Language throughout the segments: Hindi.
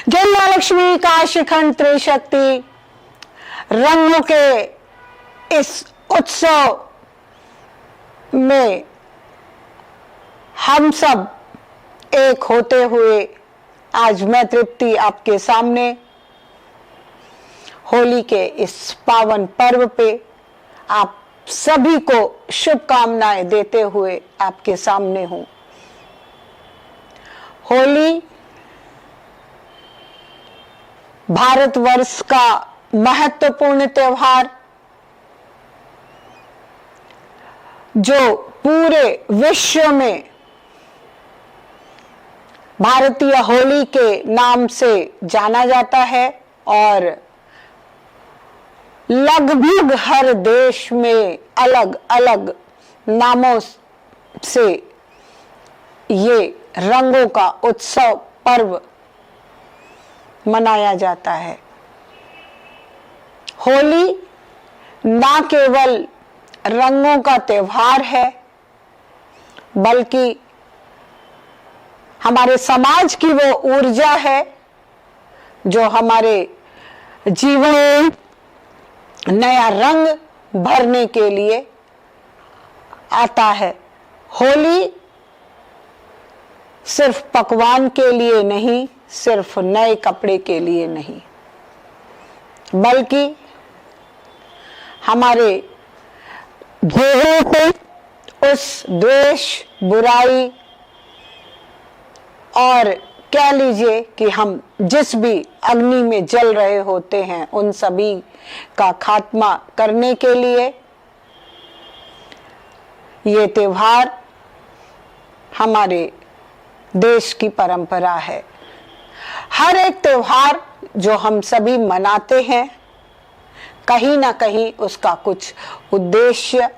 जय मां लक्ष्मी का शिखंड त्रिशक्ति रंगों के इस उत्सव में हम सब एक होते हुए आज मैं तृप्ति आपके सामने होली के इस पावन पर्व पे आप सभी को शुभकामनाएं देते हुए आपके सामने हूं। होली भारतवर्ष का महत्वपूर्ण त्योहार जो पूरे विश्व में भारतीय होली के नाम से जाना जाता है और लगभग हर देश में अलग अलग नामों से ये रंगों का उत्सव पर्व मनाया जाता है। होली ना केवल रंगों का त्योहार है बल्कि हमारे समाज की वो ऊर्जा है जो हमारे जीवन में नया रंग भरने के लिए आता है। होली सिर्फ पकवान के लिए नहीं, सिर्फ नए कपड़े के लिए नहीं, बल्कि हमारे देहों पे उस द्वेष, बुराई और कह लीजिए कि हम जिस भी अग्नि में जल रहे होते हैं उन सभी का खात्मा करने के लिए ये त्योहार हमारे देश की परंपरा है। हर एक त्योहार जो हम सभी मनाते हैं कहीं ना कहीं उसका कुछ उद्देश्य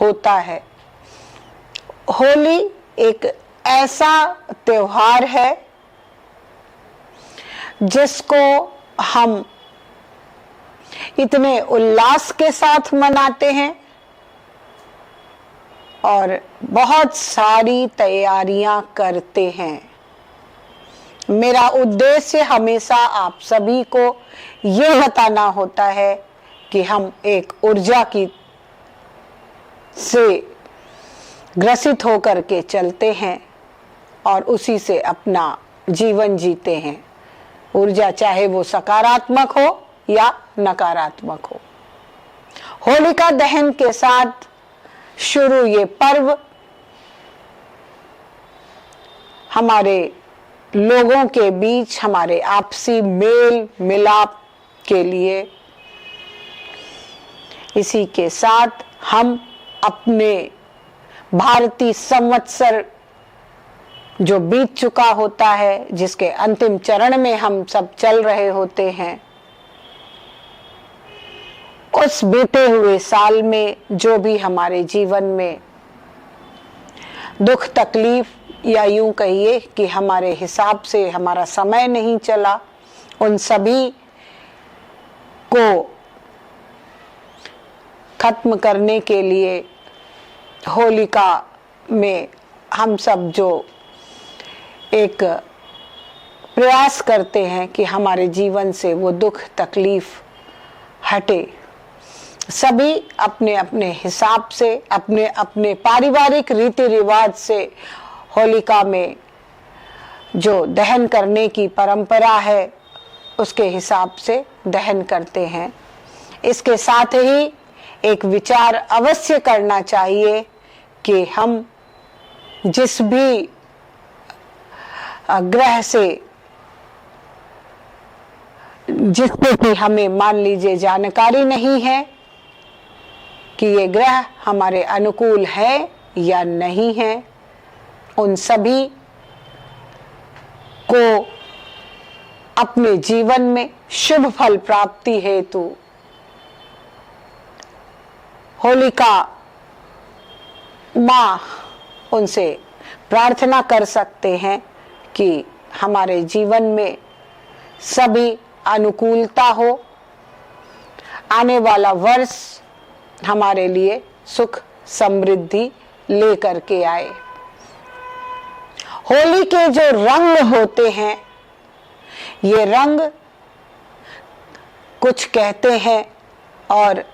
होता है। होली एक ऐसा त्योहार है जिसको हम इतने उल्लास के साथ मनाते हैं और बहुत सारी तैयारियां करते हैं। मेरा उद्देश्य हमेशा आप सभी को ये बताना होता है कि हम एक ऊर्जा की से ग्रसित होकर के चलते हैं और उसी से अपना जीवन जीते हैं। ऊर्जा चाहे वो सकारात्मक हो या नकारात्मक हो। होलिका दहन के साथ शुरू ये पर्व हमारे लोगों के बीच हमारे आपसी मेल मिलाप के लिए, इसी के साथ हम अपने भारतीय संवत्सर जो बीत चुका होता है, जिसके अंतिम चरण में हम सब चल रहे होते हैं, उस बीते हुए साल में जो भी हमारे जीवन में दुख तकलीफ या यूं कहिए कि हमारे हिसाब से हमारा समय नहीं चला, उन सभी को खत्म करने के लिए होलिका में हम सब जो एक प्रयास करते हैं कि हमारे जीवन से वो दुख तकलीफ हटे। सभी अपने अपने हिसाब से, अपने अपने पारिवारिक रीति रिवाज से होलिका में जो दहन करने की परंपरा है उसके हिसाब से दहन करते हैं। इसके साथ ही एक विचार अवश्य करना चाहिए कि हम जिस भी ग्रह से जिससे कि हमें मान लीजिए जानकारी नहीं है कि ये ग्रह हमारे अनुकूल है या नहीं है, उन सभी को अपने जीवन में शुभ फल प्राप्ति हेतु होलिका माँ उनसे प्रार्थना कर सकते हैं कि हमारे जीवन में सभी अनुकूलता हो, आने वाला वर्ष हमारे लिए सुख समृद्धि लेकर के आए। होली के जो रंग होते हैं ये रंग कुछ कहते हैं और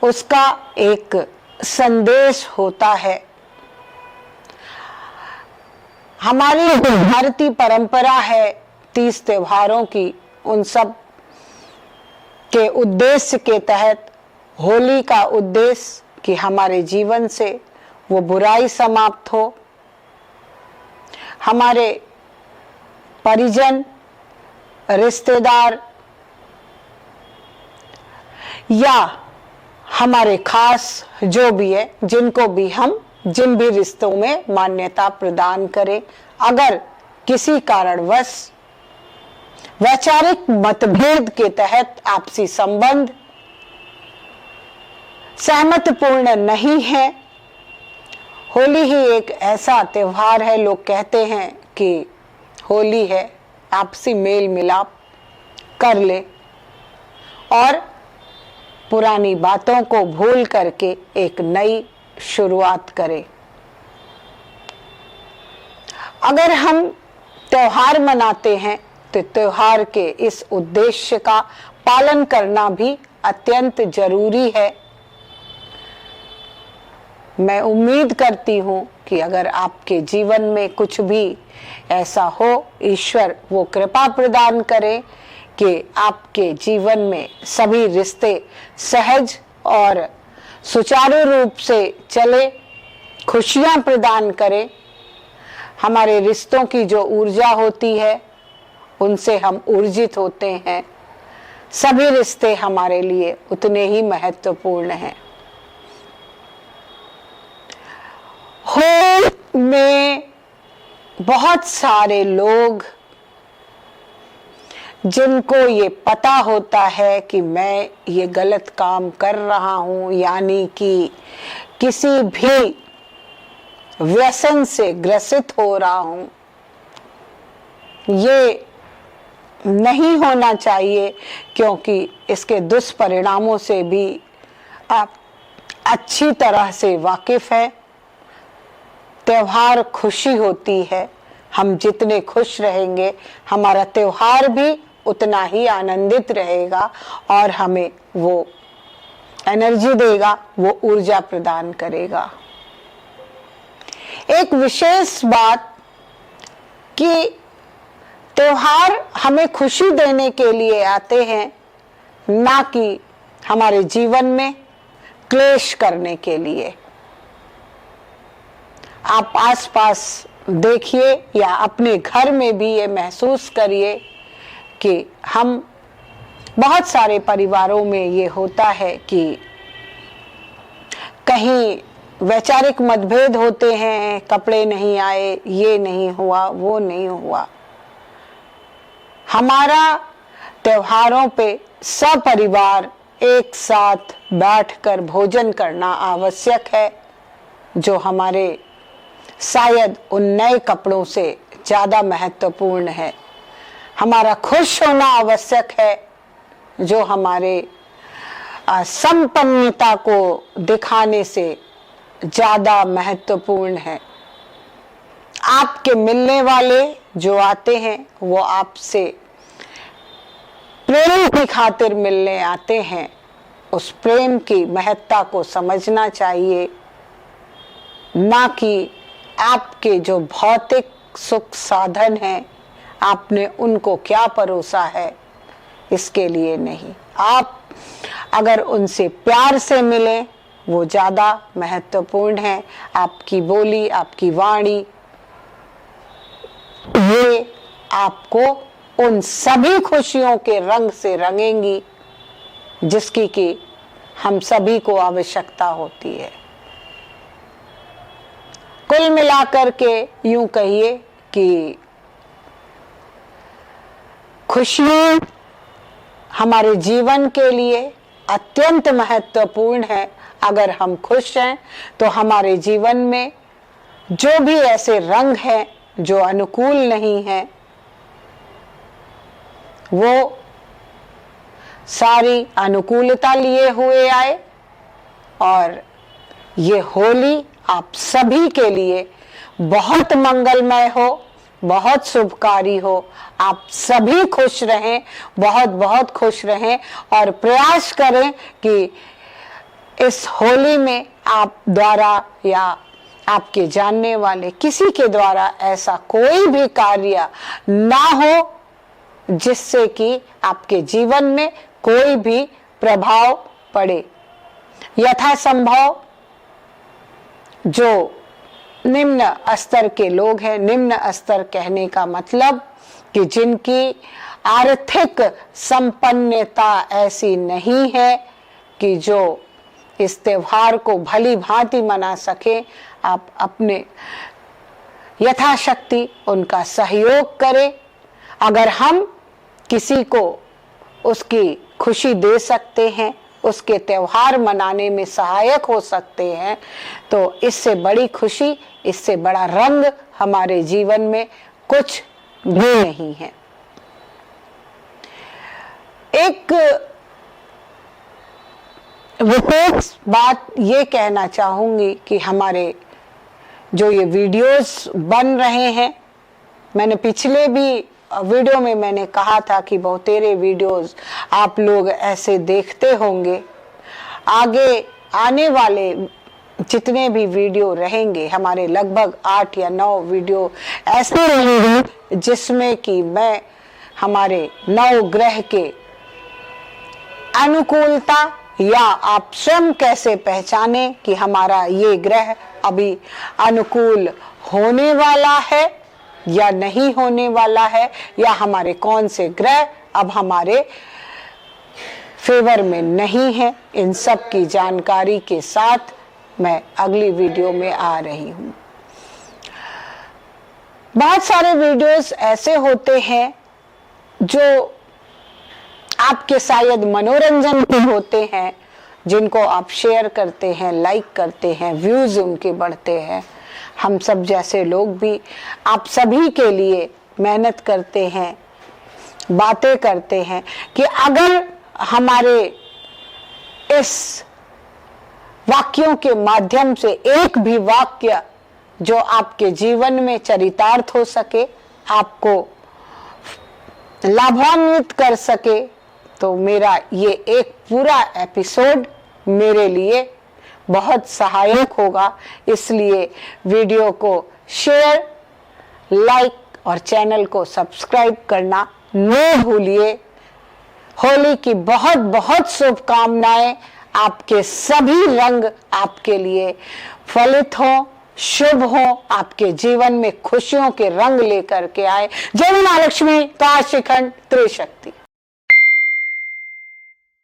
उसका एक संदेश होता है। हमारी भारतीय परंपरा है 30 त्योहारों की, उन सब के उद्देश्य के तहत होली का उद्देश्य कि हमारे जीवन से वो बुराई समाप्त हो, हमारे परिजन, रिश्तेदार या हमारे खास जो भी है, जिनको भी हम जिन भी रिश्तों में मान्यता प्रदान करें, अगर किसी कारणवश वैचारिक मतभेद के तहत आपसी संबंध सहमतिपूर्ण नहीं है, होली ही एक ऐसा त्योहार है, लोग कहते हैं कि होली है, आपसी मेल मिलाप कर ले और पुरानी बातों को भूल करके एक नई शुरुआत करें। अगर हम त्योहार मनाते हैं तो त्योहार के इस उद्देश्य का पालन करना भी अत्यंत जरूरी है। मैं उम्मीद करती हूँ कि अगर आपके जीवन में कुछ भी ऐसा हो, ईश्वर वो कृपा प्रदान करे कि आपके जीवन में सभी रिश्ते सहज और सुचारू रूप से चले, खुशियां प्रदान करे। हमारे रिश्तों की जो ऊर्जा होती है उनसे हम ऊर्जित होते हैं। सभी रिश्ते हमारे लिए उतने ही महत्वपूर्ण हैं। होली में बहुत सारे लोग जिनको ये पता होता है कि मैं ये गलत काम कर रहा हूं, यानी कि किसी भी व्यसन से ग्रसित हो रहा हूं, ये नहीं होना चाहिए, क्योंकि इसके दुष्परिणामों से भी आप अच्छी तरह से वाकिफ है। त्योहार खुशी होती है, हम जितने खुश रहेंगे हमारा त्योहार भी उतना ही आनंदित रहेगा और हमें वो एनर्जी देगा, वो ऊर्जा प्रदान करेगा। एक विशेष बात कि त्योहार हमें खुशी देने के लिए आते हैं, ना कि हमारे जीवन में क्लेश करने के लिए। आप आसपास देखिए या अपने घर में भी ये महसूस करिए कि हम बहुत सारे परिवारों में ये होता है कि कहीं वैचारिक मतभेद होते हैं, कपड़े नहीं आए, ये नहीं हुआ, वो नहीं हुआ। हमारा त्योहारों पे सपरिवार एक साथ बैठकर भोजन करना आवश्यक है, जो हमारे शायद उन नए कपड़ों से ज्यादा महत्वपूर्ण है। हमारा खुश होना आवश्यक है, जो हमारे संपन्नता को दिखाने से ज्यादा महत्वपूर्ण है। आपके मिलने वाले जो आते हैं वो आपसे प्रेम की खातिर मिलने आते हैं, उस प्रेम की महत्ता को समझना चाहिए, ना कि आपके जो भौतिक सुख साधन हैं आपने उनको क्या परोसा है, इसके लिए नहीं। आप अगर उनसे प्यार से मिले वो ज्यादा महत्वपूर्ण है। आपकी बोली, आपकी वाणी, ये आपको उन सभी खुशियों के रंग से रंगेंगी जिसकी कि हम सभी को आवश्यकता होती है। कुल मिलाकर के यूं कहिए कि खुशियां हमारे जीवन के लिए अत्यंत महत्वपूर्ण है। अगर हम खुश हैं तो हमारे जीवन में जो भी ऐसे रंग हैं जो अनुकूल नहीं हैं, वो सारी अनुकूलता लिए हुए आए। और ये होली आप सभी के लिए बहुत मंगलमय हो, बहुत शुभकारी हो। आप सभी खुश रहें, बहुत बहुत खुश रहें और प्रयास करें कि इस होली में आप द्वारा या आपके जानने वाले किसी के द्वारा ऐसा कोई भी कार्य ना हो जिससे कि आपके जीवन में कोई भी प्रभाव पड़े। यथासंभव जो निम्न स्तर के लोग हैं, निम्न स्तर कहने का मतलब कि जिनकी आर्थिक संपन्नता ऐसी नहीं है कि जो इस त्योहार को भली भांति मना सके, आप अपने यथाशक्ति उनका सहयोग करें। अगर हम किसी को उसकी खुशी दे सकते हैं, उसके त्योहार मनाने में सहायक हो सकते हैं, तो इससे बड़ी खुशी, इससे बड़ा रंग हमारे जीवन में कुछ भी नहीं है। एक विशेष बात ये कहना चाहूंगी कि हमारे जो ये वीडियोस बन रहे हैं, मैंने पिछले भी वीडियो में मैंने कहा था कि बहुतेरे वीडियोस आप लोग ऐसे देखते होंगे। आगे आने वाले जितने भी वीडियो रहेंगे, हमारे लगभग 8 या 9 वीडियो ऐसे रहेंगे जिसमें कि मैं हमारे 9 ग्रह के अनुकूलता या आप स्वयं कैसे पहचाने कि हमारा ये ग्रह अभी अनुकूल होने वाला है या नहीं होने वाला है, या हमारे कौन से ग्रह अब हमारे फेवर में नहीं है। इन सब की जानकारी के साथ मैं अगली वीडियो में आ रही हूं। बहुत सारे वीडियोस ऐसे होते हैं जो आपके शायद मनोरंजन के होते हैं, जिनको आप शेयर करते हैं, लाइक करते हैं, व्यूज उनके बढ़ते हैं। हम सब जैसे लोग भी आप सभी के लिए मेहनत करते हैं, बातें करते हैं कि अगर हमारे इस वाक्यों के माध्यम से एक भी वाक्य जो आपके जीवन में चरितार्थ हो सके, आपको लाभान्वित कर सके, तो मेरा ये एक पूरा एपिसोड मेरे लिए बहुत सहायक होगा। इसलिए वीडियो को शेयर, लाइक और चैनल को सब्सक्राइब करना न भूलिए। होली की बहुत बहुत शुभकामनाएं। आपके सभी रंग आपके लिए फलित हो, शुभ हो, आपके जीवन में खुशियों के रंग लेकर के आए। जय मां लक्ष्मी, काशीखंड त्रिशक्ति।